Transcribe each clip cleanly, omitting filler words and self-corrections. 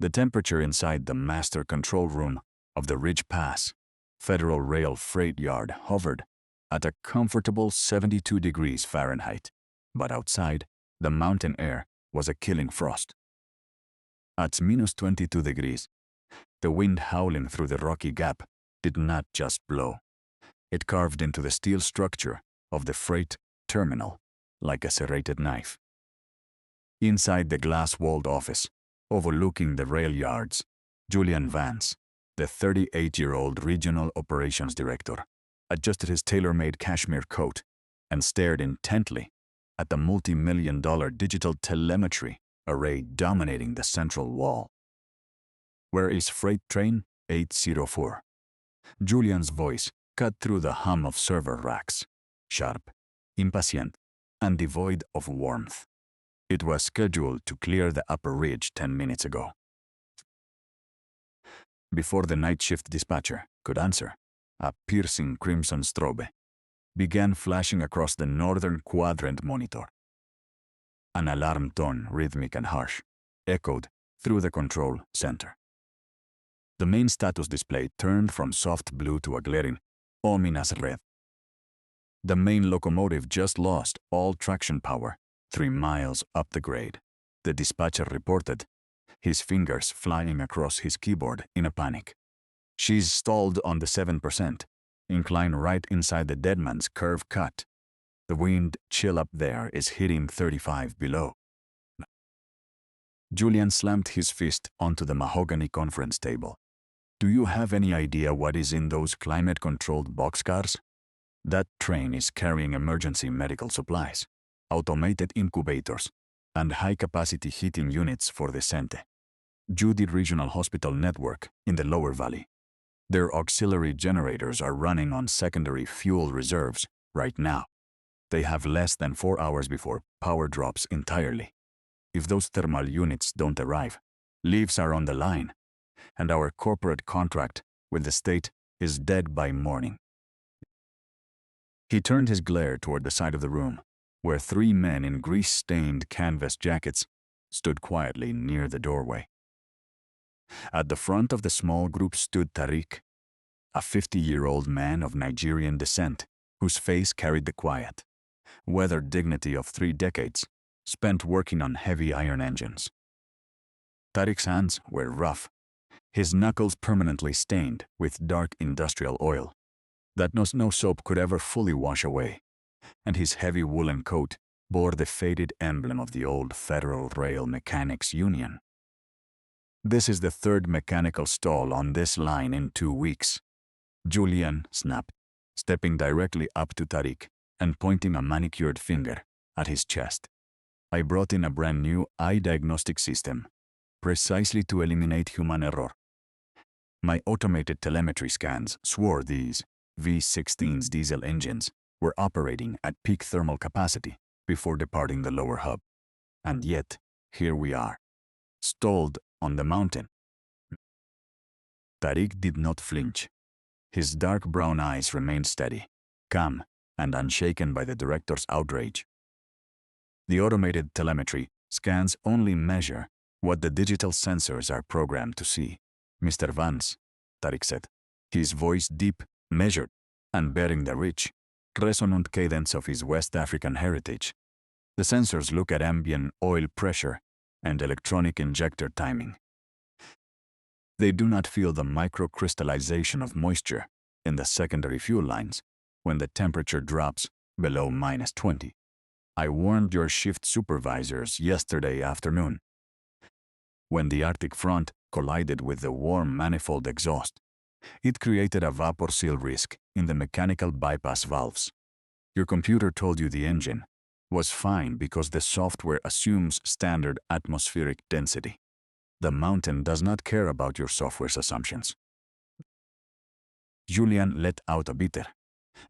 The temperature inside the master control room of the Ridge Pass Federal Rail Freight Yard hovered at a comfortable 72 degrees Fahrenheit, but outside, the mountain air was a killing frost. At minus 22 degrees, the wind howling through the rocky gap did not just blow. It carved into the steel structure of the freight terminal like a serrated knife. Inside the glass-walled office, overlooking the rail yards, Julian Vance, the 38-year-old regional operations director, adjusted his tailor-made cashmere coat and stared intently at the multi-million-dollar digital telemetry array dominating the central wall. "Where is Freight Train 804? Julian's voice cut through the hum of server racks, sharp, impatient, and devoid of warmth. It was scheduled to clear the upper ridge 10 minutes ago. Before the night shift dispatcher could answer, a piercing crimson strobe began flashing across the northern quadrant monitor. An alarm tone, rhythmic and harsh, echoed through the control center. The main status display turned from soft blue to a glaring, ominous red. The main locomotive just lost all traction power 3 miles up the grade, the dispatcher reported, his fingers flying across his keyboard in a panic. "She's stalled on the 7%, incline right inside the deadman's curve cut. The wind chill up there is hitting 35 below." Julian slammed his fist onto the mahogany conference table. "Do you have any idea what is in those climate-controlled boxcars? That train is carrying emergency medical supplies, automated incubators, and high-capacity heating units for the Cente Jude Regional Hospital network in the lower valley. Their auxiliary generators are running on secondary fuel reserves right now. They have less than 4 hours before power drops entirely. If those thermal units don't arrive, lives are on the line, and our corporate contract with the state is dead by morning." He turned his glare toward the side of the room, where 3 men in grease-stained canvas jackets stood quietly near the doorway. At the front of the small group stood Tariq, a 50-year-old man of Nigerian descent whose face carried the quiet, weathered dignity of 3 decades spent working on heavy iron engines. Tariq's hands were rough, his knuckles permanently stained with dark industrial oil that no soap could ever fully wash away, and his heavy woolen coat bore the faded emblem of the old Federal Rail Mechanics Union. "This is the 3rd mechanical stall on this line in 2 weeks," Julian snapped, stepping directly up to Tariq and pointing a manicured finger at his chest. "I brought in a brand new eye diagnostic system, precisely to eliminate human error. My automated telemetry scans swore these V16's diesel engines were operating at peak thermal capacity before departing the lower hub. And yet, here we are, stalled on the mountain." Tariq did not flinch. His dark brown eyes remained steady, calm, and unshaken by the director's outrage. "The automated telemetry scans only measure what the digital sensors are programmed to see, Mr. Vance," Tariq said, his voice deep, measured, and bearing the rich, resonant cadence of his West African heritage. "The sensors look at ambient oil pressure and electronic injector timing. They do not feel the microcrystallization of moisture in the secondary fuel lines when the temperature drops below minus 20. I warned your shift supervisors yesterday afternoon. When the Arctic front collided with the warm manifold exhaust, it created a vapor seal risk in the mechanical bypass valves. Your computer told you the engine was fine because the software assumes standard atmospheric density. The mountain does not care about your software's assumptions." Julian let out a bitter,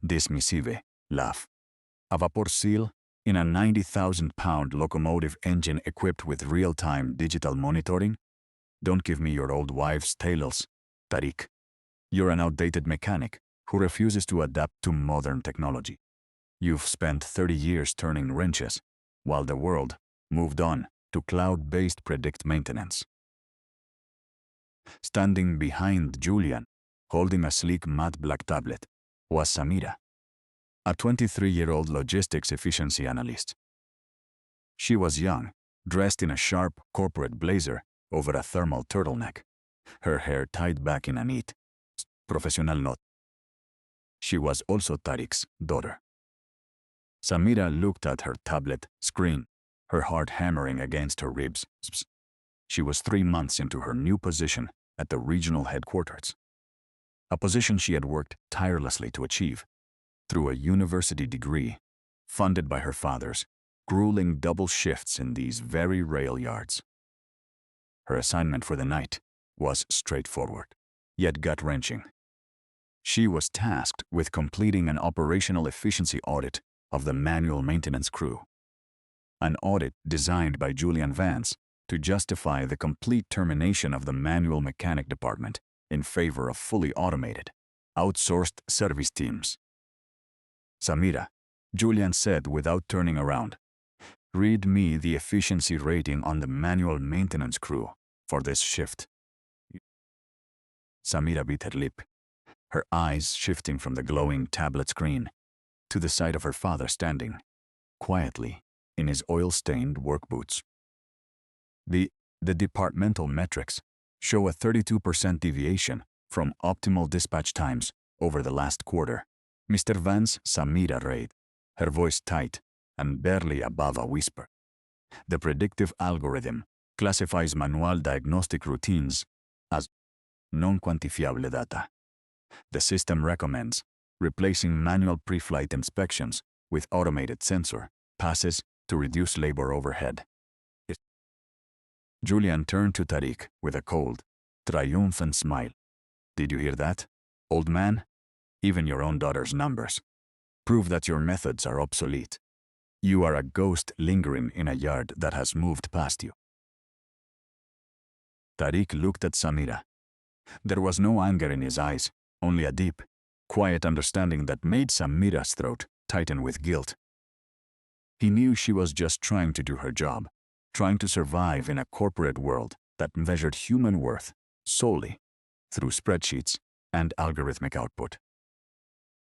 dismissive laugh. "A vapor seal in a 90,000-pound locomotive engine equipped with real-time digital monitoring? Don't give me your old wives' tales, Tariq. You're an outdated mechanic who refuses to adapt to modern technology. You've spent 30 years turning wrenches, while the world moved on to cloud-based predict maintenance. Standing behind Julian, holding a sleek matte black tablet, was Samira, a 23-year-old logistics efficiency analyst. She was young, dressed in a sharp corporate blazer over a thermal turtleneck, her hair tied back in a neat, professional knot. She was also Tariq's daughter. Samira looked at her tablet screen, her heart hammering against her ribs. She was 3 months into her new position at the regional headquarters, a position she had worked tirelessly to achieve through a university degree funded by her father's grueling double shifts in these very rail yards. Her assignment for the night was straightforward, yet gut-wrenching. She was tasked with completing an operational efficiency audit of the manual maintenance crew, an audit designed by Julian Vance to justify the complete termination of the manual mechanic department in favor of fully automated, outsourced service teams. Samira, Julian said without turning around, read me the efficiency rating on the manual maintenance crew for this shift. Samira bit her lip, her eyes shifting from the glowing tablet screen to the sight of her father standing, quietly, in his oil-stained work boots. The departmental metrics show a 32% deviation from optimal dispatch times over the last quarter. Mr. Vance, Samira read, her voice tight and barely above a whisper. The predictive algorithm classifies manual diagnostic routines as non-quantifiable data. The system recommends replacing manual pre-flight inspections with automated sensor passes to reduce labor overhead. Julian turned to Tariq with a cold, triumphant smile. Did you hear that, old man? Even your own daughter's numbers prove that your methods are obsolete. You are a ghost lingering in a yard that has moved past you. Tariq looked at Samira. There was no anger in his eyes, only a deep, quiet understanding that made Samira's throat tighten with guilt. He knew she was just trying to do her job, trying to survive in a corporate world that measured human worth solely through spreadsheets and algorithmic output.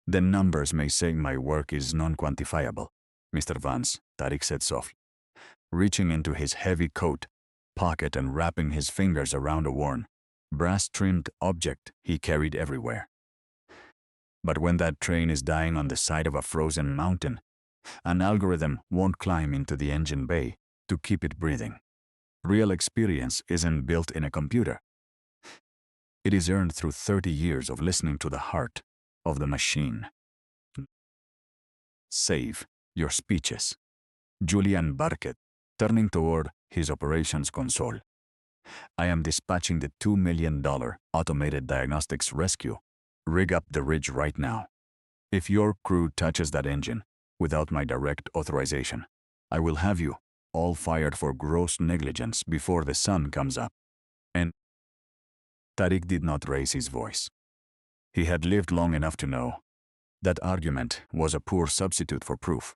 The numbers may say my work is non-quantifiable, Mr. Vance, Tariq said softly, reaching into his heavy coat pocket and wrapping his fingers around a worn, brass-trimmed object he carried everywhere. But when that train is dying on the side of a frozen mountain, an algorithm won't climb into the engine bay to keep it breathing. Real experience isn't built in a computer. It is earned through 30 years of listening to the heart of the machine. Save your speeches. Julian barked, turning toward his operations console. I am dispatching the $2 million automated diagnostics rescue. Rig up the ridge right now. If your crew touches that engine without my direct authorization, I will have you all fired for gross negligence before the sun comes up. And Tariq did not raise his voice. He had lived long enough to know that argument was a poor substitute for proof.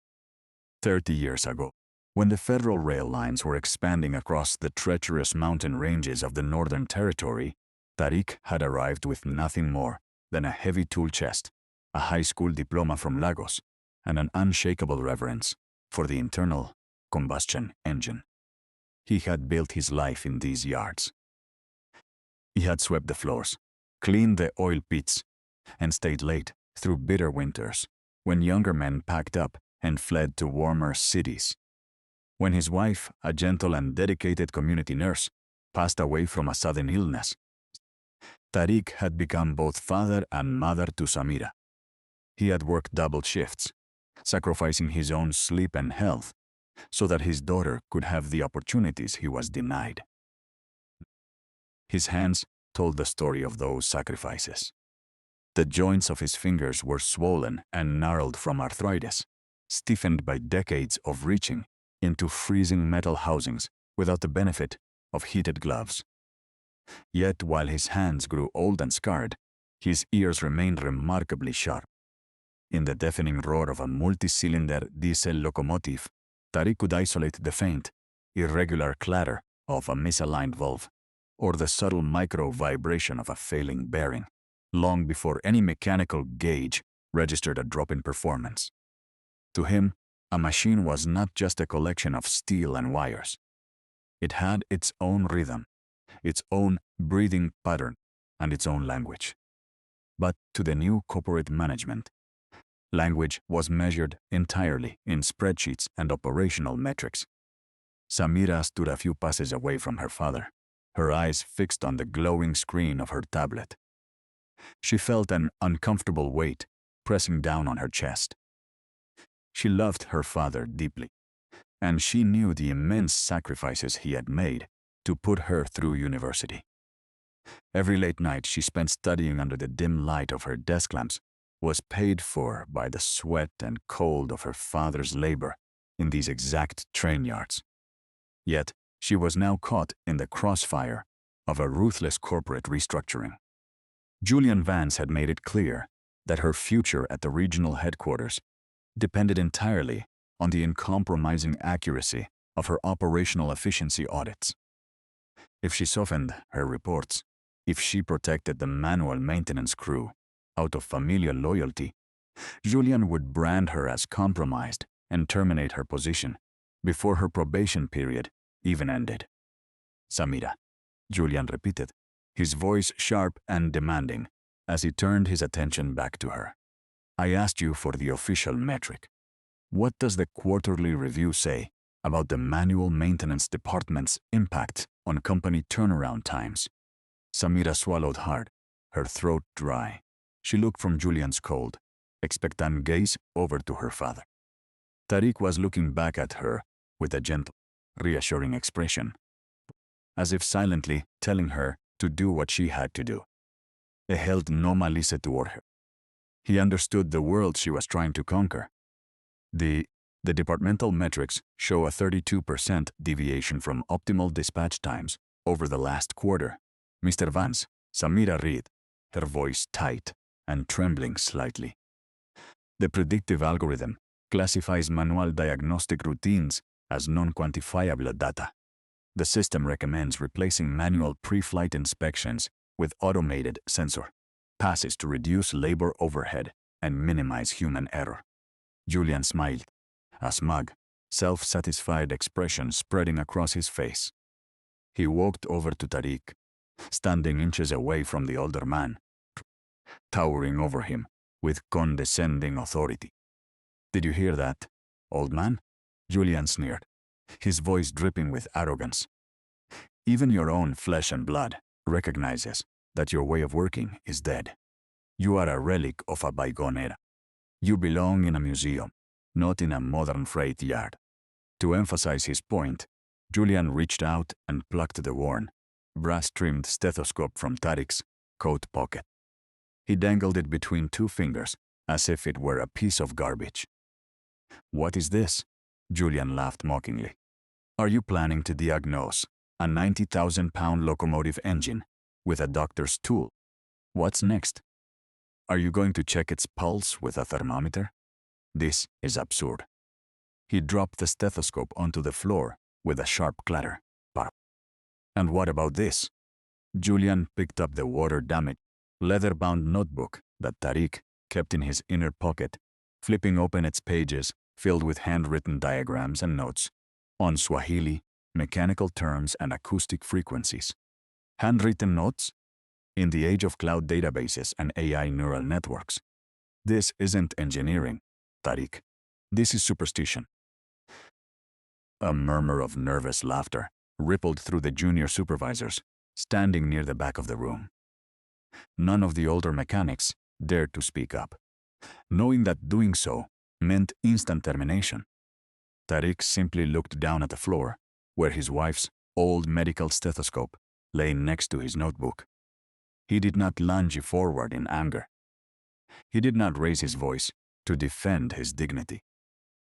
30 years ago, when the federal rail lines were expanding across the treacherous mountain ranges of the Northern Territory, Tariq had arrived with nothing more than a heavy tool chest, a high school diploma from Lagos, and an unshakable reverence for the internal combustion engine. He had built his life in these yards. He had swept the floors, cleaned the oil pits, and stayed late through bitter winters when younger men packed up and fled to warmer cities. When his wife, a gentle and dedicated community nurse, passed away from a sudden illness, Tariq had become both father and mother to Samira. He had worked double shifts, sacrificing his own sleep and health so that his daughter could have the opportunities he was denied. His hands told the story of those sacrifices. The joints of his fingers were swollen and gnarled from arthritis, stiffened by decades of reaching into freezing metal housings without the benefit of heated gloves. Yet while his hands grew old and scarred, his ears remained remarkably sharp. In the deafening roar of a multi-cylinder diesel locomotive, Tariq could isolate the faint, irregular clatter of a misaligned valve or the subtle micro-vibration of a failing bearing, long before any mechanical gauge registered a drop in performance. To him, a machine was not just a collection of steel and wires. It had its own rhythm, its own breathing pattern, and its own language. But to the new corporate management, language was measured entirely in spreadsheets and operational metrics. Samira stood a few paces away from her father, her eyes fixed on the glowing screen of her tablet. She felt an uncomfortable weight pressing down on her chest. She loved her father deeply, and she knew the immense sacrifices he had made to put her through university. Every late night she spent studying under the dim light of her desk lamps was paid for by the sweat and cold of her father's labor in these exact train yards. Yet she was now caught in the crossfire of a ruthless corporate restructuring. Julian Vance had made it clear that her future at the regional headquarters depended entirely on the uncompromising accuracy of her operational efficiency audits. If she softened her reports, if she protected the manual maintenance crew out of familial loyalty, Julian would brand her as compromised and terminate her position before her probation period even ended. Samira, Julian repeated, his voice sharp and demanding as he turned his attention back to her. I asked you for the official metric. What does the quarterly review say about the manual maintenance department's impact on company turnaround times? Samira swallowed hard, her throat dry. She looked from Julian's cold, expectant gaze over to her father. Tariq was looking back at her with a gentle, reassuring expression, as if silently telling her to do what she had to do. He held no malice toward her. He understood the world she was trying to conquer. The departmental metrics show a 32% deviation from optimal dispatch times over the last quarter. Mr. Vance, Samira read, her voice tight and trembling slightly. The predictive algorithm classifies manual diagnostic routines as non-quantifiable data. The system recommends replacing manual pre-flight inspections with automated sensor passes to reduce labor overhead and minimize human error. Julian smiled, a smug, self-satisfied expression spreading across his face. He walked over to Tariq, standing inches away from the older man, towering over him with condescending authority. Did you hear that, old man? Julian sneered, his voice dripping with arrogance. Even your own flesh and blood recognizes that your way of working is dead. You are a relic of a bygone era. You belong in a museum, not in a modern freight yard. To emphasize his point, Julian reached out and plucked the worn, brass-trimmed stethoscope from Tariq's coat pocket. He dangled it between two fingers as if it were a piece of garbage. What is this? Julian laughed mockingly. Are you planning to diagnose a 90,000-pound locomotive engine with a doctor's tool? What's next? Are you going to check its pulse with a thermometer? This is absurd. He dropped the stethoscope onto the floor with a sharp clatter. And what about this? Julian picked up the water-damaged, leather-bound notebook that Tariq kept in his inner pocket, flipping open its pages filled with handwritten diagrams and notes on Swahili, mechanical terms, and acoustic frequencies. Handwritten notes? In the age of cloud databases and AI neural networks. This isn't engineering, Tariq. This is superstition. A murmur of nervous laughter rippled through the junior supervisors standing near the back of the room. None of the older mechanics dared to speak up, knowing that doing so meant instant termination. Tariq simply looked down at the floor, where his wife's old medical stethoscope lay next to his notebook. He did not lunge forward in anger. He did not raise his voice to defend his dignity.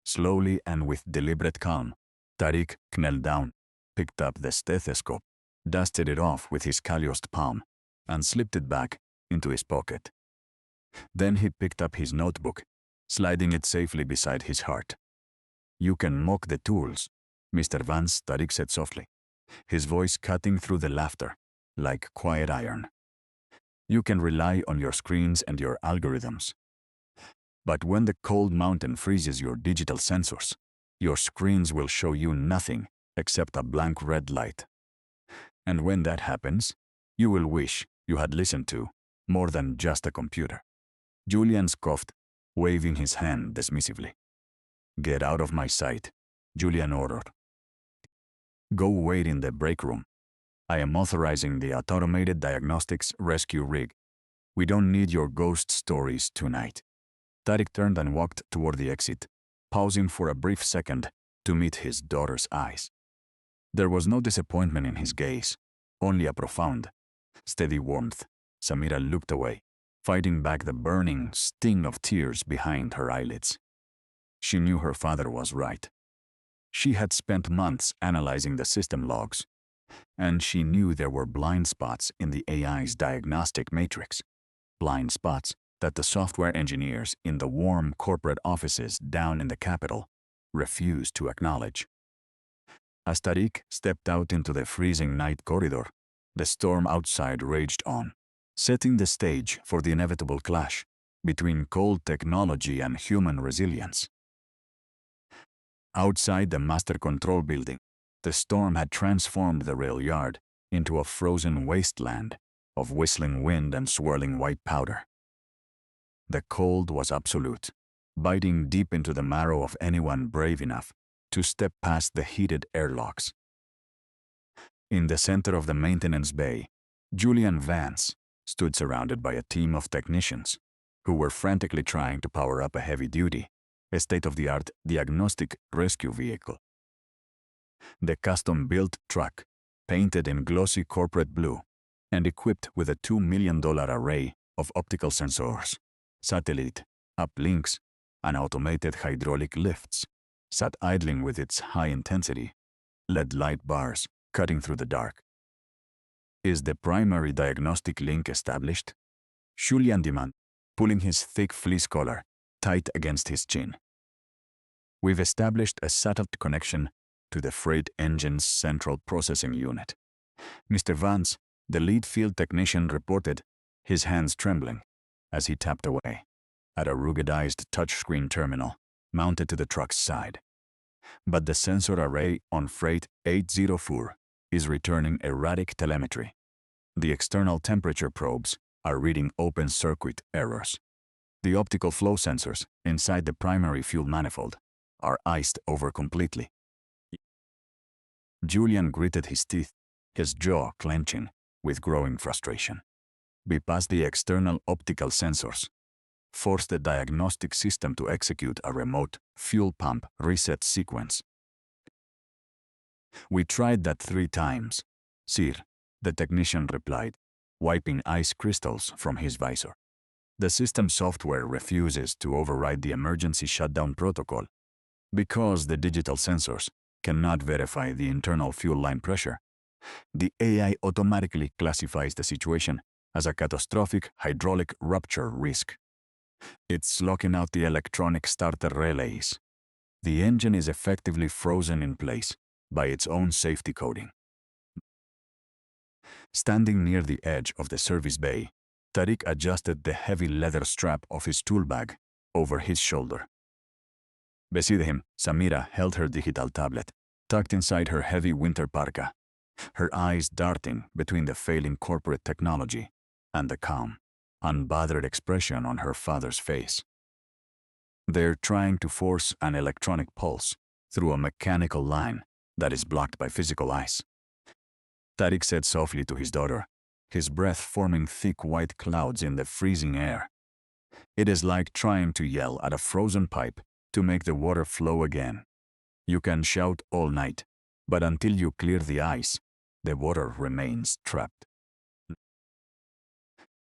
Slowly and with deliberate calm, Tariq knelt down, picked up the stethoscope, dusted it off with his calloused palm, and slipped it back into his pocket. Then he picked up his notebook, sliding it safely beside his heart. You can mock the tools, Mr. Vance, Tariq said softly, his voice cutting through the laughter. like quiet iron. You can rely on your screens and your algorithms. But when the cold mountain freezes your digital sensors, your screens will show you nothing except a blank red light. And when that happens, you will wish you had listened to more than just a computer. Julian scoffed, waving his hand dismissively. "Get out of my sight," Julian ordered. "Go wait in the break room. I am authorizing the automated diagnostics rescue rig. We don't need your ghost stories tonight." Tariq turned and walked toward the exit, pausing for a brief second to meet his daughter's eyes. There was no disappointment in his gaze, only a profound, steady warmth. Samira looked away, fighting back the burning sting of tears behind her eyelids. She knew her father was right. She had spent months analyzing the system logs, and she knew there were blind spots in the AI's diagnostic matrix. Blind spots that the software engineers in the warm corporate offices down in the capital refused to acknowledge. As Tariq stepped out into the freezing night corridor, the storm outside raged on, setting the stage for the inevitable clash between cold technology and human resilience. Outside the master control building, the storm had transformed the rail yard into a frozen wasteland of whistling wind and swirling white powder. The cold was absolute, biting deep into the marrow of anyone brave enough to step past the heated airlocks. In the center of the maintenance bay, Julian Vance stood surrounded by a team of technicians who were frantically trying to power up a heavy-duty, state-of-the-art diagnostic rescue vehicle. The custom-built truck, painted in glossy corporate blue and equipped with a $2 million array of optical sensors, satellite uplinks, and automated hydraulic lifts, sat idling with its high-intensity LED light bars cutting through the dark. "Is the primary diagnostic link established?" Julian demanded, pulling his thick fleece collar tight against his chin. "We've established a satellite connection to the freight engine's central processing unit," Mr. Vance, the lead field technician, reported, his hands trembling as he tapped away at a ruggedized touchscreen terminal mounted to the truck's side. "But the sensor array on Freight 804 is returning erratic telemetry. The external temperature probes are reading open-circuit errors. The optical flow sensors inside the primary fuel manifold are iced over completely." Julian gritted his teeth, his jaw clenching with growing frustration. Bypass the external optical sensors. Force the diagnostic system to execute a remote fuel pump reset sequence. "We tried that 3 times, sir," the technician replied, wiping ice crystals from his visor. "The system software refuses to override the emergency shutdown protocol because the digital sensors cannot verify the internal fuel line pressure. The AI automatically classifies the situation as a catastrophic hydraulic rupture risk. It's locking out the electronic starter relays. The engine is effectively frozen in place by its own safety coding." Standing near the edge of the service bay, Tariq adjusted the heavy leather strap of his tool bag over his shoulder. Beside him, Samira held her digital tablet, tucked inside her heavy winter parka, her eyes darting between the failing corporate technology and the calm, unbothered expression on her father's face. "They're trying to force an electronic pulse through a mechanical line that is blocked by physical ice," Tariq said softly to his daughter, his breath forming thick white clouds in the freezing air. "It is like trying to yell at a frozen pipe to make the water flow again. You can shout all night, but until you clear the ice, the water remains trapped."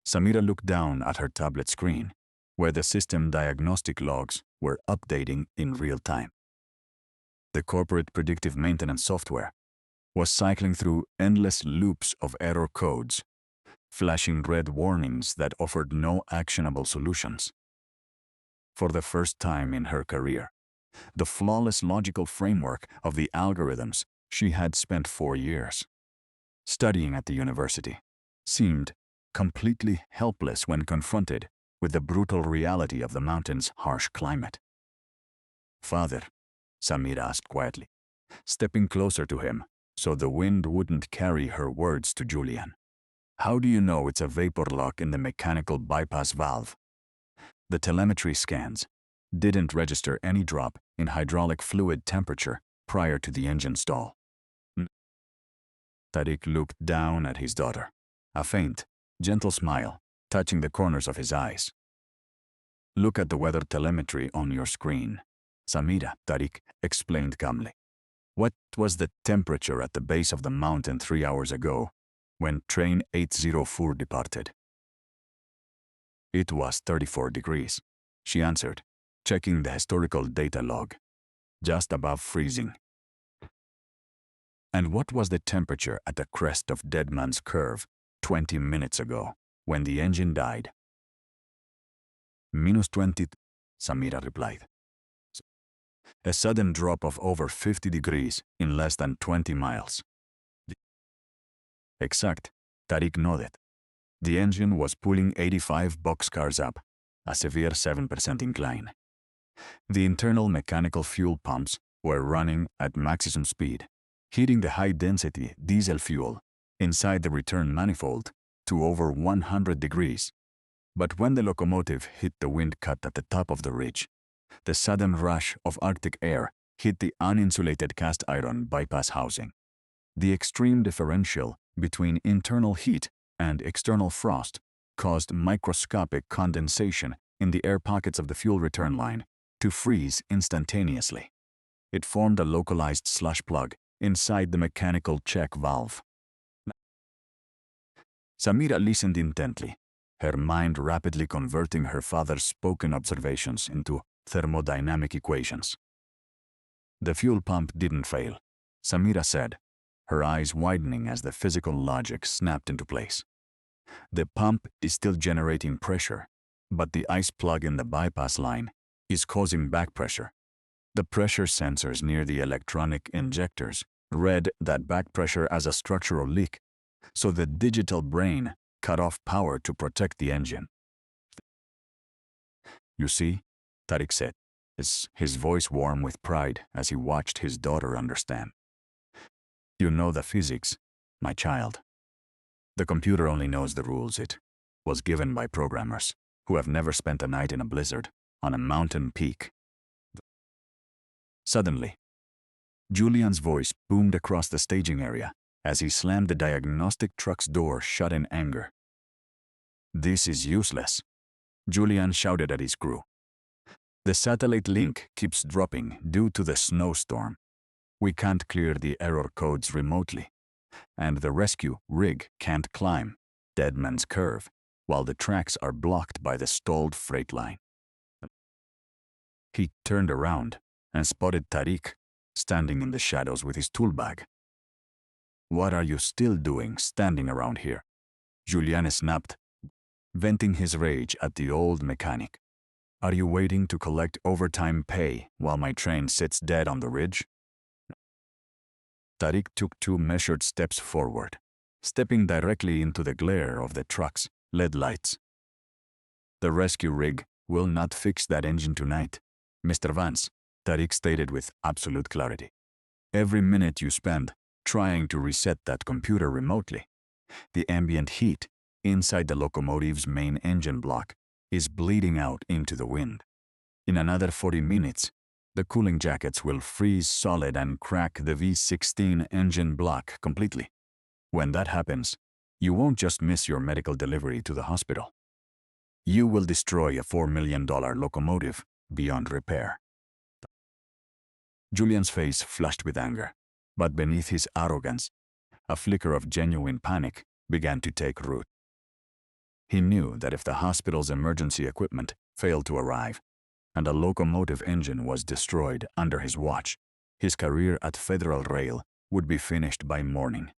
Samira looked down at her tablet screen, where the system diagnostic logs were updating in real time. The corporate predictive maintenance software was cycling through endless loops of error codes, flashing red warnings that offered no actionable solutions. For the first time in her career, the flawless logical framework of the algorithms she had spent 4 years studying at the university seemed completely helpless when confronted with the brutal reality of the mountain's harsh climate. "Father," Samira asked quietly, stepping closer to him so the wind wouldn't carry her words to Julian. "How do you know it's a vapor lock in the mechanical bypass valve? The telemetry scans didn't register any drop in hydraulic fluid temperature prior to the engine stall." Tariq looked down at his daughter, a faint, gentle smile touching the corners of his eyes. "Look at the weather telemetry on your screen," Samira, Tariq explained calmly. "What was the temperature at the base of the mountain 3 hours ago when train 804 departed?" "It was 34 degrees, she answered, checking the historical data log. "Just above freezing." "And what was the temperature at the crest of Dead Man's Curve 20 minutes ago when the engine died?" "-20, Samira replied. "A sudden drop of over 50 degrees in less than 20 miles. "Exact," Tariq nodded. "The engine was pulling 85 boxcars up, a severe 7% incline. The internal mechanical fuel pumps were running at maximum speed, heating the high-density diesel fuel inside the return manifold to over 100 degrees. But when the locomotive hit the wind cut at the top of the ridge, the sudden rush of Arctic air hit the uninsulated cast iron bypass housing. The extreme differential between internal heat and external frost caused microscopic condensation in the air pockets of the fuel return line to freeze instantaneously. It formed a localized slush plug inside the mechanical check valve." Samira listened intently, her mind rapidly converting her father's spoken observations into thermodynamic equations. "The fuel pump didn't fail," Samira said, her eyes widening as the physical logic snapped into place. "The pump is still generating pressure, but the ice plug in the bypass line is causing back pressure. The pressure sensors near the electronic injectors read that back pressure as a structural leak, so the digital brain cut off power to protect the engine." "You see," Tariq said, his voice warm with pride as he watched his daughter understand. "You know the physics, my child. The computer only knows the rules it was given by programmers who have never spent a night in a blizzard on a mountain peak." Suddenly, Julian's voice boomed across the staging area as he slammed the diagnostic truck's door shut in anger. "This is useless," Julian shouted at his crew. "The satellite link keeps dropping due to the snowstorm. We can't clear the error codes remotely, and the rescue rig can't climb Dead Man's Curve while the tracks are blocked by the stalled freight line." He turned around and spotted Tariq standing in the shadows with his tool bag. "What are you still doing standing around here?" Julian snapped, venting his rage at the old mechanic. "Are you waiting to collect overtime pay while my train sits dead on the ridge?" Tariq took 2 measured steps forward, stepping directly into the glare of the truck's LED lights. "The rescue rig will not fix that engine tonight, Mr. Vance," Tariq stated with absolute clarity. "Every minute you spend trying to reset that computer remotely, the ambient heat inside the locomotive's main engine block is bleeding out into the wind. In another 40 minutes, the cooling jackets will freeze solid and crack the V16 engine block completely. When that happens, you won't just miss your medical delivery to the hospital. You will destroy a $4 million locomotive beyond repair." Julian's face flushed with anger, but beneath his arrogance, a flicker of genuine panic began to take root. He knew that if the hospital's emergency equipment failed to arrive, and a locomotive engine was destroyed under his watch, his career at Federal Rail would be finished by morning.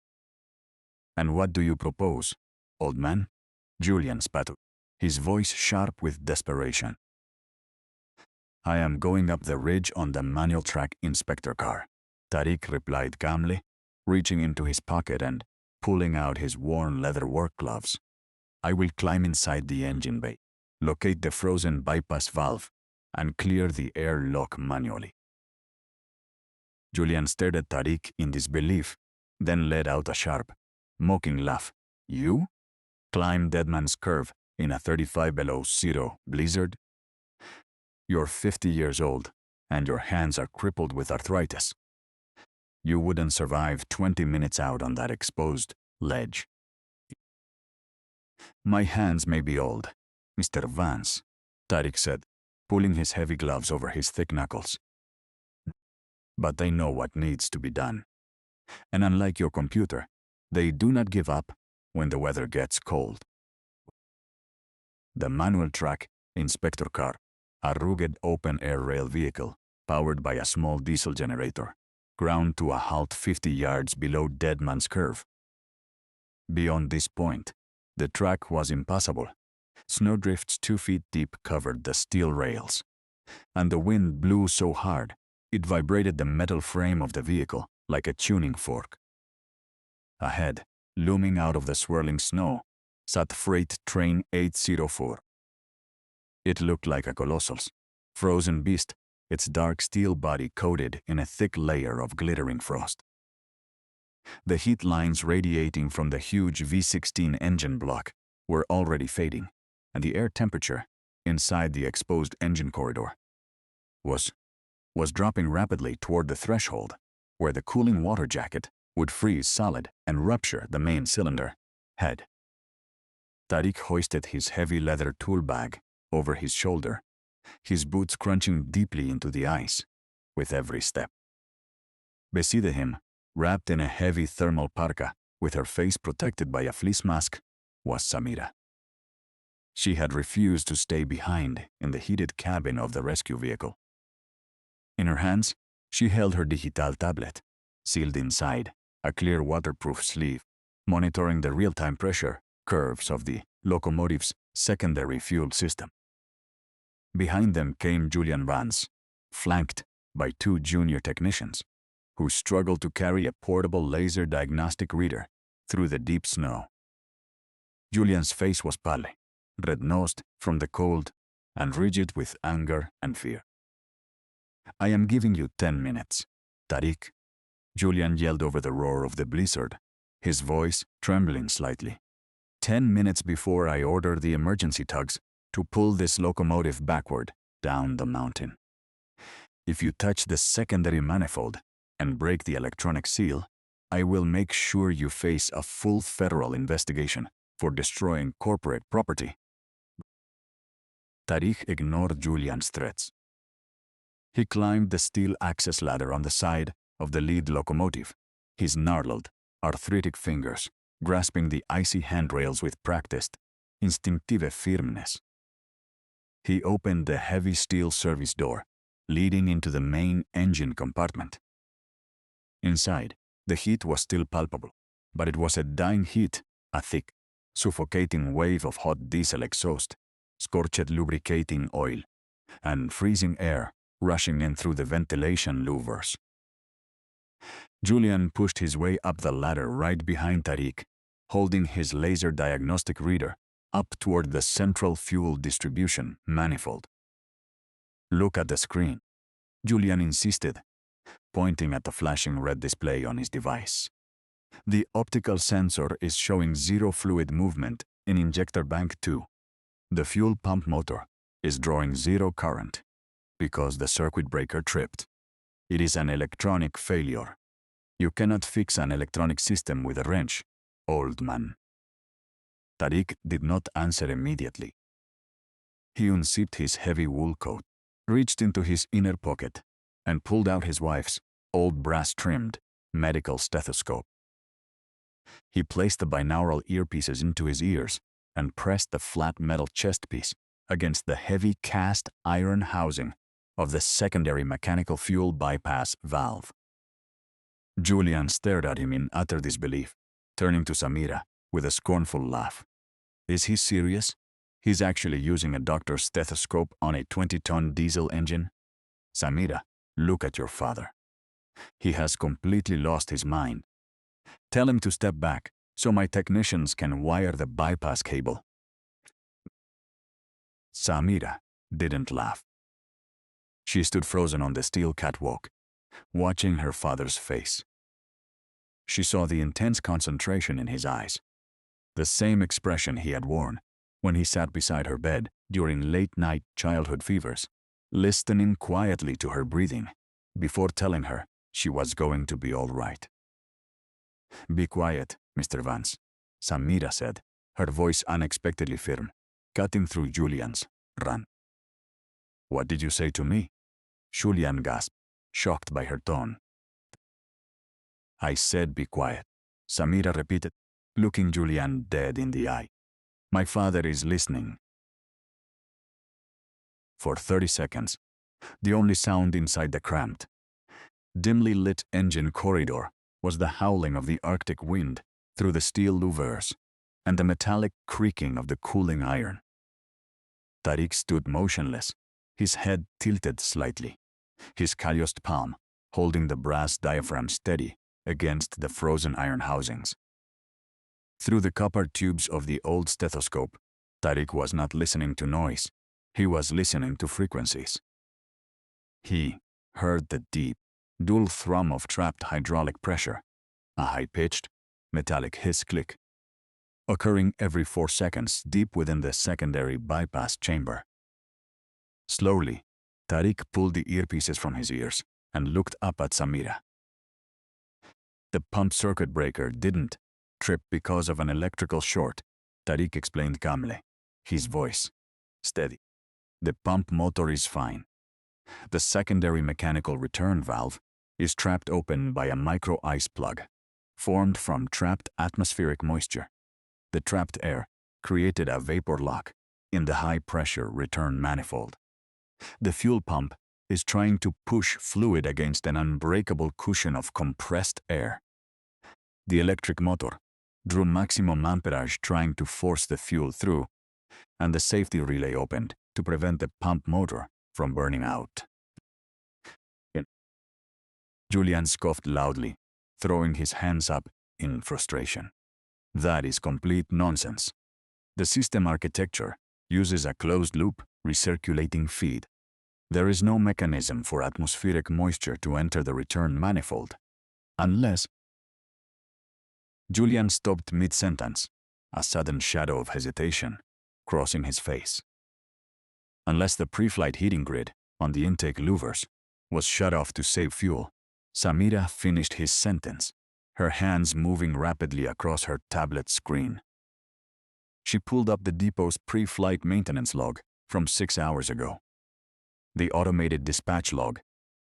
"And what do you propose, old man?" Julian spat, his voice sharp with desperation. "I am going up the ridge on the manual track inspector car," Tariq replied calmly, reaching into his pocket and pulling out his worn leather work gloves. I will climb inside the engine bay, locate the frozen bypass valve, and clear the air lock manually. Julian stared at Tariq in disbelief, then let out a sharp, mocking laugh. You? Climb Deadman's Curve in a 35 below zero blizzard? You're 50 years old, and your hands are crippled with arthritis. You wouldn't survive 20 minutes out on that exposed ledge. My hands may be old, Mr. Vance, Tariq said, pulling his heavy gloves over his thick knuckles. But they know what needs to be done. And unlike your computer, they do not give up when the weather gets cold. The manual track inspector car, a rugged open-air rail vehicle powered by a small diesel generator, ground to a halt 50 yards below Deadman's Curve. Beyond this point, the track was impassable. Snowdrifts 2 feet deep covered the steel rails, and the wind blew so hard it vibrated the metal frame of the vehicle like a tuning fork. Ahead, looming out of the swirling snow, sat Freight Train 804. It looked like a colossus, frozen beast, its dark steel body coated in a thick layer of glittering frost. The heat lines radiating from the huge V16 engine block were already fading, and the air temperature inside the exposed engine corridor was dropping rapidly toward the threshold where the cooling water jacket would freeze solid and rupture the main cylinder head. Tariq hoisted his heavy leather tool bag over his shoulder, his boots crunching deeply into the ice with every step. Beside him, wrapped in a heavy thermal parka with her face protected by a fleece mask, was Samira. She had refused to stay behind in the heated cabin of the rescue vehicle. In her hands, she held her digital tablet, sealed inside a clear waterproof sleeve, monitoring the real-time pressure curves of the locomotive's secondary fuel system. Behind them came Julian Vance, flanked by 2 junior technicians, who struggled to carry a portable laser diagnostic reader through the deep snow. Julian's face was pale, red-nosed from the cold, and rigid with anger and fear. I am giving you 10 minutes, Tariq, Julian yelled over the roar of the blizzard, his voice trembling slightly. 10 minutes before I order the emergency tugs to pull this locomotive backward down the mountain. If you touch the secondary manifold and break the electronic seal, I will make sure you face a full federal investigation for destroying corporate property. Tariq ignored Julian's threats. He climbed the steel access ladder on the side of the lead locomotive, his gnarled, arthritic fingers grasping the icy handrails with practiced, instinctive firmness. He opened the heavy steel service door, leading into the main engine compartment. Inside, the heat was still palpable, but it was a dying heat, a thick, suffocating wave of hot diesel exhaust, scorched lubricating oil, and freezing air rushing in through the ventilation louvers. Julian pushed his way up the ladder right behind Tariq, holding his laser diagnostic reader up toward the central fuel distribution manifold. Look at the screen, Julian insisted, pointing at the flashing red display on his device. The optical sensor is showing zero fluid movement in injector bank 2. The fuel pump motor is drawing zero current because the circuit breaker tripped. It is an electronic failure. You cannot fix an electronic system with a wrench, old man. Tariq did not answer immediately. He unzipped his heavy wool coat, reached into his inner pocket, and pulled out his wife's old brass-trimmed medical stethoscope. He placed the binaural earpieces into his ears and pressed the flat metal chest piece against the heavy cast iron housing of the secondary mechanical fuel bypass valve. Julian stared at him in utter disbelief, turning to Samira with a scornful laugh. Is he serious? He's actually using a doctor's stethoscope on a 20-ton diesel engine? Samira, look at your father. He has completely lost his mind. Tell him to step back so my technicians can wire the bypass cable. Samira didn't laugh. She stood frozen on the steel catwalk, watching her father's face. She saw the intense concentration in his eyes, the same expression he had worn when he sat beside her bed during late-night childhood fevers, listening quietly to her breathing before telling her she was going to be all right. "Be quiet, Mr. Vance," Samira said, her voice unexpectedly firm, cutting through Julian's run. "What did you say to me?" Julian gasped, shocked by her tone. "I said be quiet," Samira repeated, looking Julian dead in the eye. "My father is listening." For 30 seconds, the only sound inside the cramped, dimly lit engine corridor was the howling of the Arctic wind through the steel louvers and the metallic creaking of the cooling iron. Tariq stood motionless, his head tilted slightly, his calloused palm holding the brass diaphragm steady against the frozen iron housings. Through the copper tubes of the old stethoscope, Tariq was not listening to noise, he was listening to frequencies. He heard the deep, dual thrum of trapped hydraulic pressure, a high-pitched, metallic hiss click, occurring every 4 seconds deep within the secondary bypass chamber. Slowly, Tariq pulled the earpieces from his ears and looked up at Samira. "The pump circuit breaker didn't trip because of an electrical short," Tariq explained calmly, his voice steady. "The pump motor is fine. The secondary mechanical return valve is trapped open by a micro ice plug, formed from trapped atmospheric moisture. The trapped air created a vapor lock in the high-pressure return manifold. The fuel pump is trying to push fluid against an unbreakable cushion of compressed air. The electric motor drew maximum amperage trying to force the fuel through, and the safety relay opened to prevent the pump motor from burning out." Julian scoffed loudly, throwing his hands up in frustration. "That is complete nonsense. The system architecture uses a closed-loop recirculating feed. There is no mechanism for atmospheric moisture to enter the return manifold, unless—" Julian stopped mid-sentence, a sudden shadow of hesitation crossing his face. "Unless the pre-flight heating grid on the intake louvers was shut off to save fuel," Samira finished his sentence, her hands moving rapidly across her tablet screen. She pulled up the depot's pre-flight maintenance log from 6 hours ago. The automated dispatch log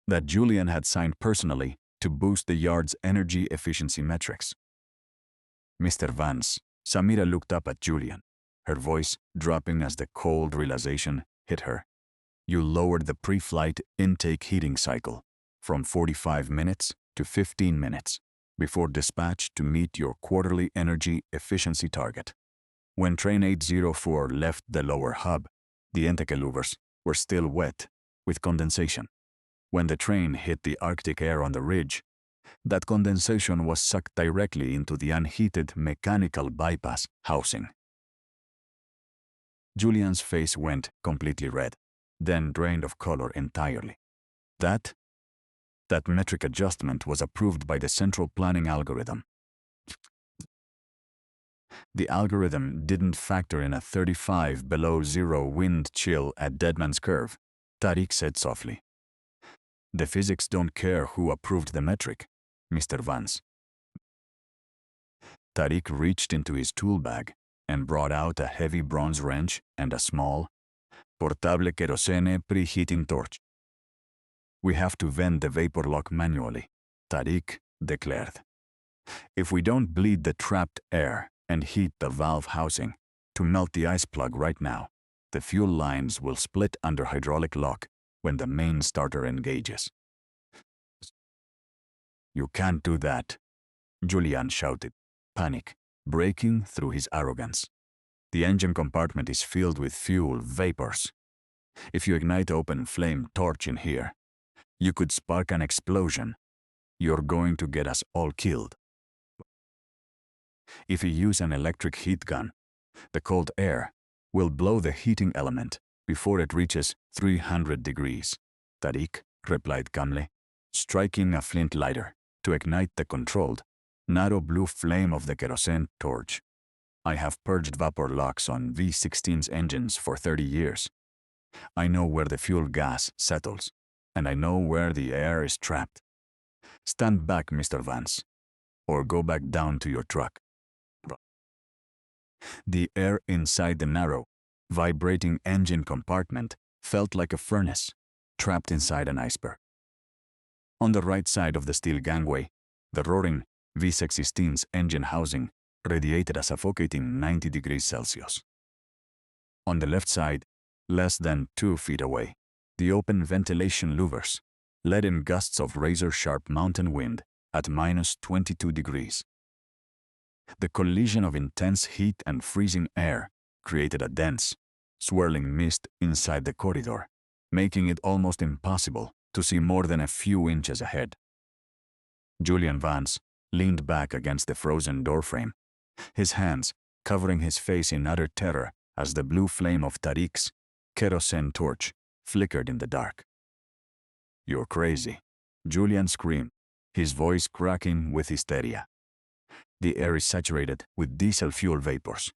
that Julian had signed personally to boost the yard's energy efficiency metrics. "Mr. Vance," Samira looked up at Julian, her voice dropping as the cold realization hit her. "You lowered the pre-flight intake heating cycle from 45 minutes to 15 minutes before dispatch to meet your quarterly energy efficiency target. When train 804 left the lower hub, the intake louvers were still wet with condensation. When the train hit the Arctic air on the ridge, that condensation was sucked directly into the unheated mechanical bypass housing." Julian's face went completely red, then drained of color entirely. That metric adjustment was approved by the central planning algorithm. The algorithm didn't factor in a 35 below zero wind chill at Deadman's Curve, Tariq said softly. "The physics don't care who approved the metric, Mr. Vance." Tariq reached into his tool bag and brought out a heavy bronze wrench and a small, portable kerosene preheating torch. "We have to vent the vapor lock manually," Tariq declared. "If we don't bleed the trapped air and heat the valve housing to melt the ice plug right now, the fuel lines will split under hydraulic lock when the main starter engages." "You can't do that," Julian shouted, panic breaking through his arrogance. "The engine compartment is filled with fuel vapors. If you ignite open flame torch in here, you could spark an explosion. You're going to get us all killed." If you use an electric heat gun, the cold air will blow the heating element before it reaches 300 degrees, Tariq replied calmly, striking a flint lighter to ignite the controlled, narrow blue flame of the kerosene torch. I have purged vapor locks on V16's engines for 30 years. I know where the fuel gas settles, and I know where the air is trapped. Stand back, Mr. Vance, or go back down to your truck. The air inside the narrow, vibrating engine compartment felt like a furnace, trapped inside an iceberg. On the right side of the steel gangway, the roaring V16's engine housing radiated a suffocating 90 degrees Celsius. On the left side, less than 2 feet away, the open ventilation louvers let in gusts of razor-sharp mountain wind at minus 22 degrees. The collision of intense heat and freezing air created a dense, swirling mist inside the corridor, making it almost impossible to see more than a few inches ahead. Julian Vance leaned back against the frozen doorframe, his hands covering his face in utter terror as the blue flame of Tariq's kerosene torch flickered in the dark. "You're crazy," Julian screamed, his voice cracking with hysteria. "The air is saturated with diesel fuel vapors.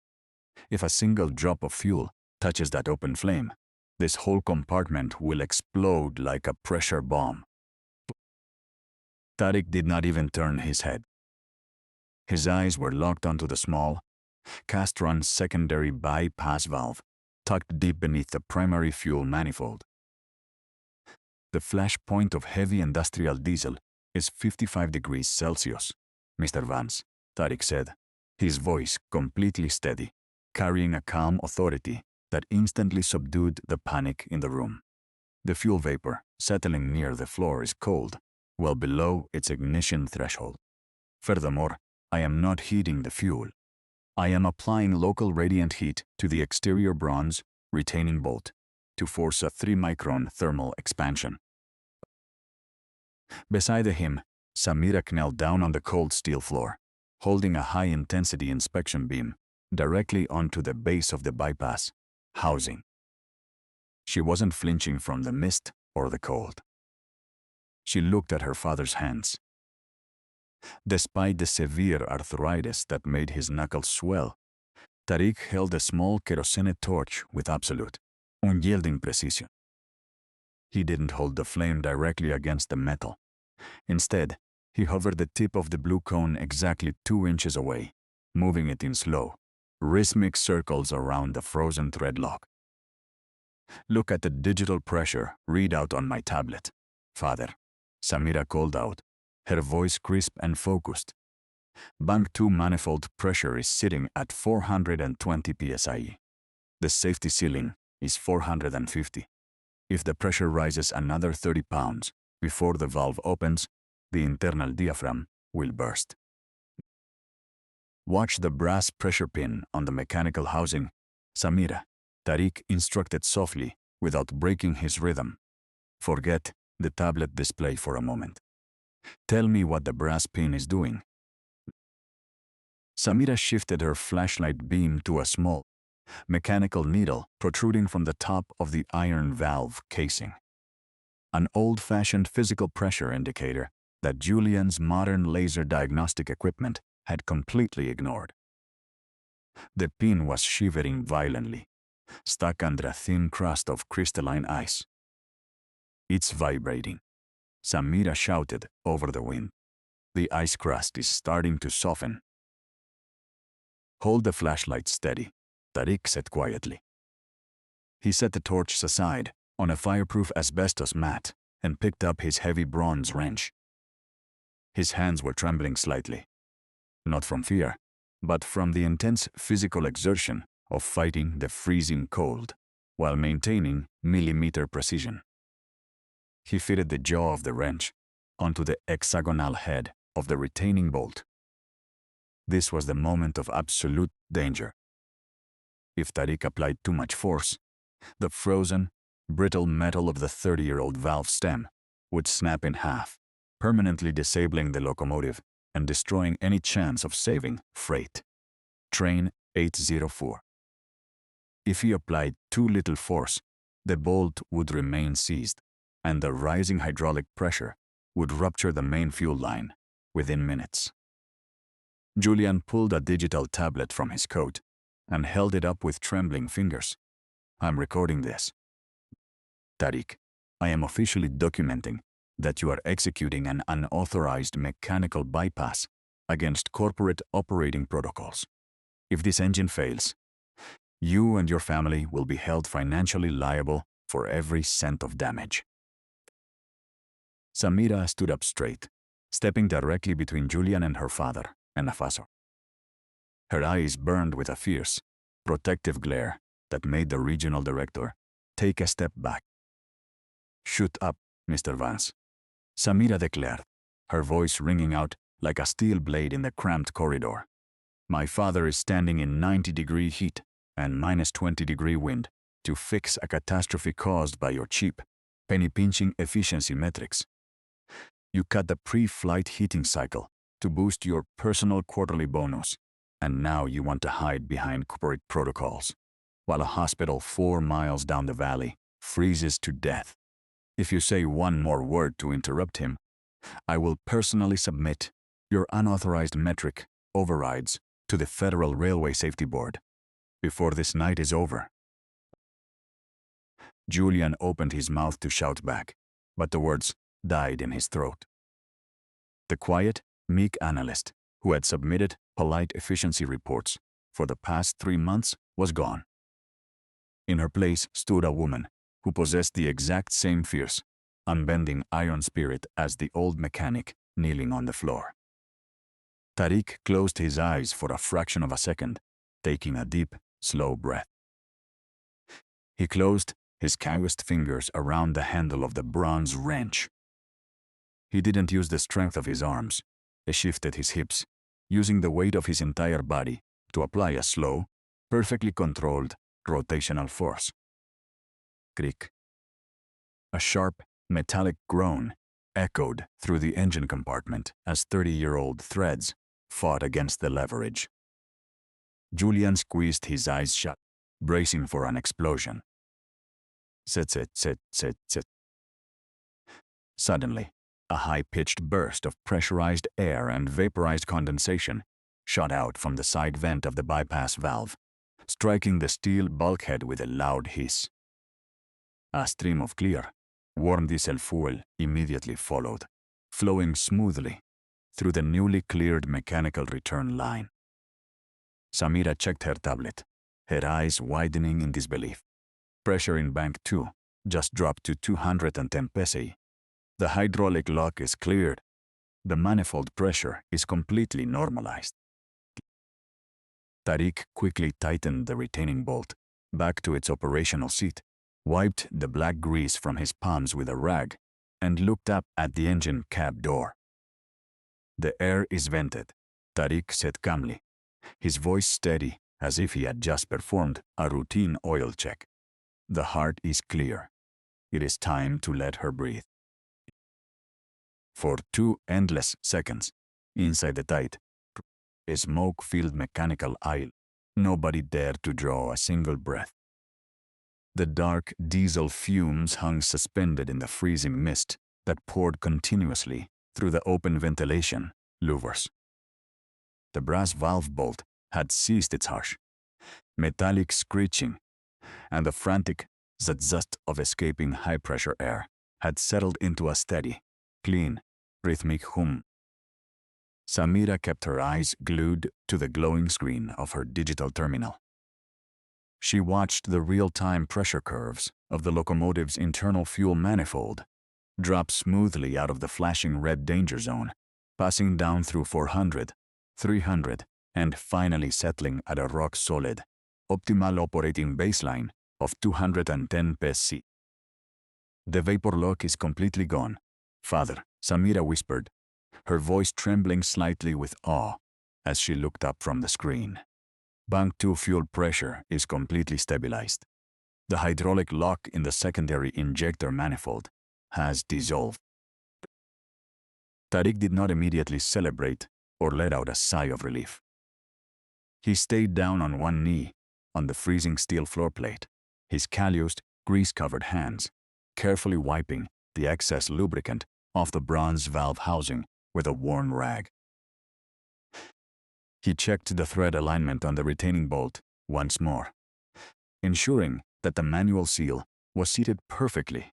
If a single drop of fuel touches that open flame, this whole compartment will explode like a pressure bomb." Tariq did not even turn his head. His eyes were locked onto the small, cast-run secondary bypass valve tucked deep beneath the primary fuel manifold. "The flash point of heavy industrial diesel is 55 degrees Celsius, Mr. Vance," Tariq said, his voice completely steady, carrying a calm authority that instantly subdued the panic in the room. "The fuel vapor settling near the floor is cold, well below its ignition threshold. Furthermore, I am not heating the fuel. I am applying local radiant heat to the exterior bronze retaining bolt to force a 3-micron thermal expansion." Beside him, Samira knelt down on the cold steel floor, holding a high-intensity inspection beam directly onto the base of the bypass housing. She wasn't flinching from the mist or the cold. She looked at her father's hands. Despite the severe arthritis that made his knuckles swell, Tariq held a small kerosene torch with absolute, unyielding precision. He didn't hold the flame directly against the metal. Instead, he hovered the tip of the blue cone exactly 2 inches away, moving it in slow, rhythmic circles around the frozen thread lock. "Look at the digital pressure readout on my tablet, Father," Samira called out, her voice crisp and focused. "Bank 2 manifold pressure is sitting at 420 psi. The safety ceiling is 450. If the pressure rises another 30 pounds before the valve opens, the internal diaphragm will burst. Watch the brass pressure pin on the mechanical housing, Samira," Tariq instructed softly without breaking his rhythm. "Forget the tablet display for a moment. Tell me what the brass pin is doing." Samira shifted her flashlight beam to a small, mechanical needle protruding from the top of the iron valve casing. An old-fashioned physical pressure indicator that Julian's modern laser diagnostic equipment had completely ignored. The pin was shivering violently, stuck under a thin crust of crystalline ice. "It's vibrating," Samira shouted over the wind. "The ice crust is starting to soften." "Hold the flashlight steady," Tariq said quietly. He set the torch aside on a fireproof asbestos mat and picked up his heavy bronze wrench. His hands were trembling slightly, not from fear, but from the intense physical exertion of fighting the freezing cold while maintaining millimeter precision. He fitted the jaw of the wrench onto the hexagonal head of the retaining bolt. This was the moment of absolute danger. If Tariq applied too much force, the frozen, brittle metal of the 30-year-old valve stem would snap in half, permanently disabling the locomotive and destroying any chance of saving freight. Train 804. If he applied too little force, the bolt would remain seized, and the rising hydraulic pressure would rupture the main fuel line within minutes. Julian pulled a digital tablet from his coat and held it up with trembling fingers. I'm recording this. Tariq, I am officially documenting that you are executing an unauthorized mechanical bypass against corporate operating protocols. If this engine fails, you and your family will be held financially liable for every cent of damage. Samira stood up straight, stepping directly between Julian and her father, and Nafaso. Her eyes burned with a fierce, protective glare that made the regional director take a step back. Shoot up, Mr. Vance, Samira declared, her voice ringing out like a steel blade in the cramped corridor. My father is standing in 90-degree heat and -20-degree wind to fix a catastrophe caused by your cheap, penny-pinching efficiency metrics. You cut the pre-flight heating cycle to boost your personal quarterly bonus, and now you want to hide behind corporate protocols, while a hospital 4 miles down the valley freezes to death. If you say one more word to interrupt him, I will personally submit your unauthorized metric overrides to the Federal Railway Safety Board before this night is over. Julian opened his mouth to shout back, but the words died in his throat. The quiet, meek analyst who had submitted polite efficiency reports for the past 3 months was gone. In her place stood a woman who possessed the exact same fierce, unbending iron spirit as the old mechanic kneeling on the floor. Tariq closed his eyes for a fraction of a second, taking a deep, slow breath. He closed his calloused fingers around the handle of the bronze wrench. He didn't use the strength of his arms. He shifted his hips, using the weight of his entire body to apply a slow, perfectly controlled rotational force. Creak. A sharp, metallic groan echoed through the engine compartment as 30-year-old threads fought against the leverage. Julian squeezed his eyes shut, bracing for an explosion. Sit. Suddenly, a high-pitched burst of pressurized air and vaporized condensation shot out from the side vent of the bypass valve, striking the steel bulkhead with a loud hiss. A stream of clear, warm diesel fuel immediately followed, flowing smoothly through the newly cleared mechanical return line. Samira checked her tablet, her eyes widening in disbelief. Pressure in Bank 2 just dropped to 210 psi. The hydraulic lock is cleared. The manifold pressure is completely normalized. Tariq quickly tightened the retaining bolt back to its operational seat, wiped the black grease from his palms with a rag, and looked up at the engine cab door. The air is vented, Tariq said calmly, his voice steady as if he had just performed a routine oil check. The heart is clear. It is time to let her breathe. For 2 endless seconds, inside the tight, smoke-filled mechanical aisle, nobody dared to draw a single breath. The dark diesel fumes hung suspended in the freezing mist that poured continuously through the open ventilation louvers. The brass valve bolt had ceased its harsh, metallic screeching, and the frantic zut of escaping high-pressure air had settled into a steady, clean, rhythmic hum. Samira kept her eyes glued to the glowing screen of her digital terminal. She watched the real-time pressure curves of the locomotive's internal fuel manifold drop smoothly out of the flashing red danger zone, passing down through 400, 300, and finally settling at a rock-solid, optimal operating baseline of 210 psi. The vapor lock is completely gone, Father, Samira whispered, her voice trembling slightly with awe as she looked up from the screen. Bank 2 fuel pressure is completely stabilized. The hydraulic lock in the secondary injector manifold has dissolved. Tariq did not immediately celebrate or let out a sigh of relief. He stayed down on one knee, on the freezing steel floor plate, his calloused, grease-covered hands, carefully wiping the excess lubricant off the bronze valve housing with a worn rag. He checked the thread alignment on the retaining bolt once more, ensuring that the manual seal was seated perfectly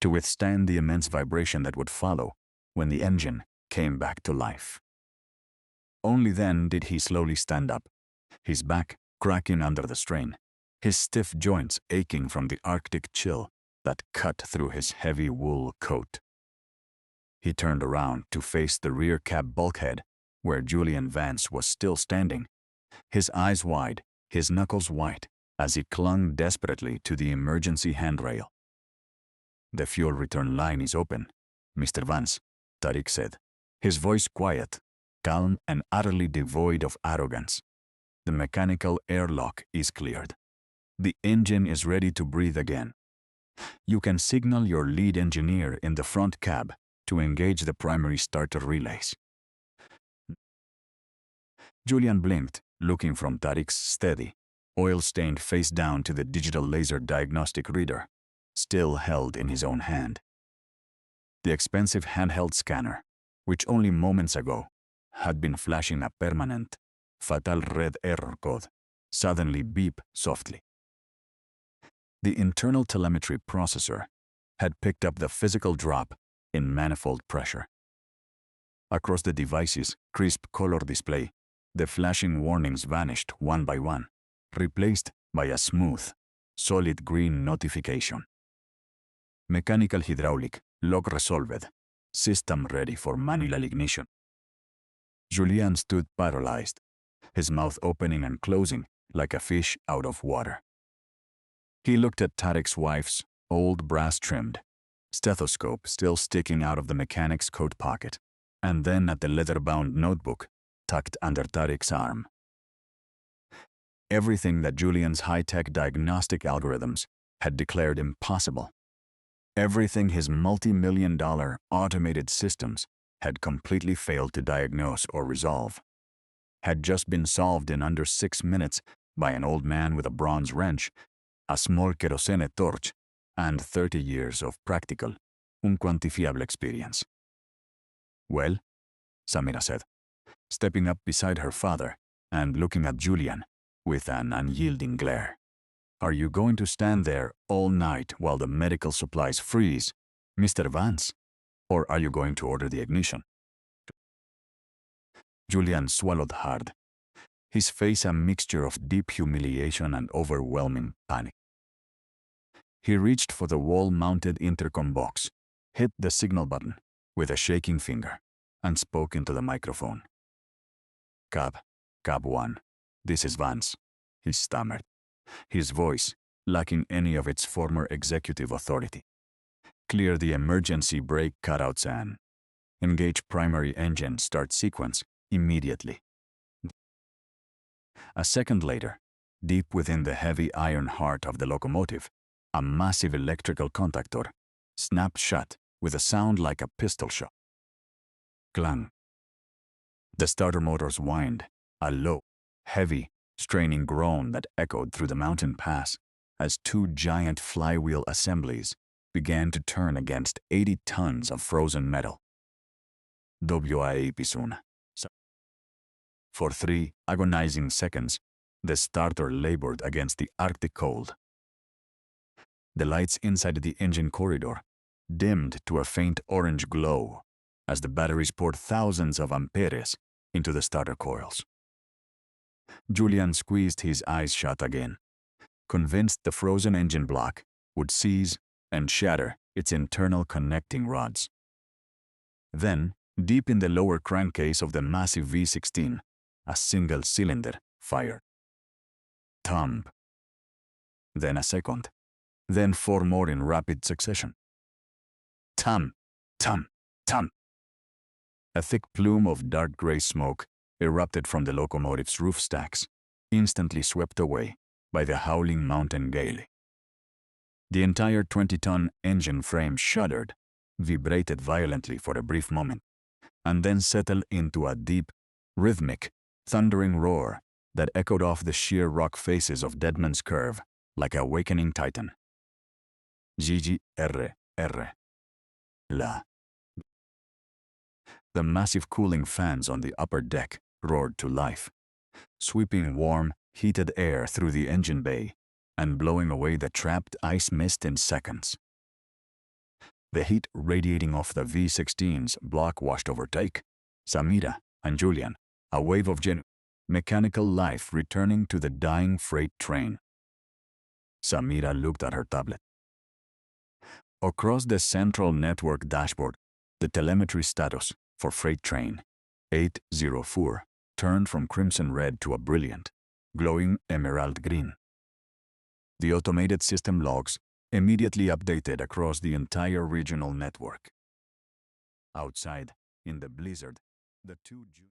to withstand the immense vibration that would follow when the engine came back to life. Only then did he slowly stand up, his back cracking under the strain, his stiff joints aching from the Arctic chill that cut through his heavy wool coat. He turned around to face the rear cab bulkhead where Julian Vance was still standing, his eyes wide, his knuckles white, as he clung desperately to the emergency handrail. "The fuel return line is open, Mr. Vance," Tariq said, his voice quiet, calm and utterly devoid of arrogance. "The mechanical airlock is cleared. The engine is ready to breathe again. You can signal your lead engineer in the front cab to engage the primary starter relays." Julian blinked, looking from Tariq's steady, oil-stained face down to the digital laser diagnostic reader, still held in his own hand. The expensive handheld scanner, which only moments ago had been flashing a permanent, fatal red error code, suddenly beeped softly. The internal telemetry processor had picked up the physical drop in manifold pressure. Across the device's crisp color display, the flashing warnings vanished one by one, replaced by a smooth, solid green notification. "Mechanical hydraulic, lock resolved, system ready for manual ignition." Julian stood paralyzed, his mouth opening and closing like a fish out of water. He looked at Tariq's wife's old brass-trimmed stethoscope still sticking out of the mechanic's coat pocket, and then at the leather-bound notebook tucked under Tariq's arm. Everything that Julian's high-tech diagnostic algorithms had declared impossible, everything his multi-million-dollar automated systems had completely failed to diagnose or resolve, had just been solved in under 6 minutes by an old man with a bronze wrench, a small kerosene torch, and 30 years of practical, unquantifiable experience. "Well," Samira said, stepping up beside her father and looking at Julian with an unyielding glare. "Are you going to stand there all night while the medical supplies freeze, Mr. Vance? Or are you going to order the ignition?" Julian swallowed hard, his face a mixture of deep humiliation and overwhelming panic. He reached for the wall-mounted intercom box, hit the signal button with a shaking finger, and spoke into the microphone. Cab 1, this is Vance," he stammered, his voice lacking any of its former executive authority. "Clear the emergency brake cutouts and engage primary engine start sequence immediately." A second later, deep within the heavy iron heart of the locomotive, a massive electrical contactor snapped shut with a sound like a pistol shot. Clang. The starter motors whined, a low, heavy, straining groan that echoed through the mountain pass as 2 giant flywheel assemblies began to turn against 80 tons of frozen metal. Pisuna. For 3 agonizing seconds, the starter labored against the Arctic cold. The lights inside the engine corridor dimmed to a faint orange glow as the batteries poured thousands of amperes into the starter coils. Julian squeezed his eyes shut again, convinced the frozen engine block would seize and shatter its internal connecting rods. Then, deep in the lower crankcase of the massive V16, a single cylinder fired. Thump. Then a second. Then 4 more in rapid succession. Tum, tum, tum. A thick plume of dark gray smoke erupted from the locomotive's roof stacks, instantly swept away by the howling mountain gale. The entire 20-ton engine frame shuddered, vibrated violently for a brief moment, and then settled into a deep, rhythmic, thundering roar that echoed off the sheer rock faces of Deadman's Curve like a awakening titan. Gigi R. R. La. The massive cooling fans on the upper deck roared to life, sweeping warm, heated air through the engine bay and blowing away the trapped ice mist in seconds. The heat radiating off the V16's block-washed overtake, Samira and Julian, a wave of mechanical life returning to the dying freight train. Samira looked at her tablet. Across the central network dashboard, the telemetry status for freight train 804 turned from crimson red to a brilliant, glowing emerald green. The automated system logs immediately updated across the entire regional network. Outside, in the blizzard, the two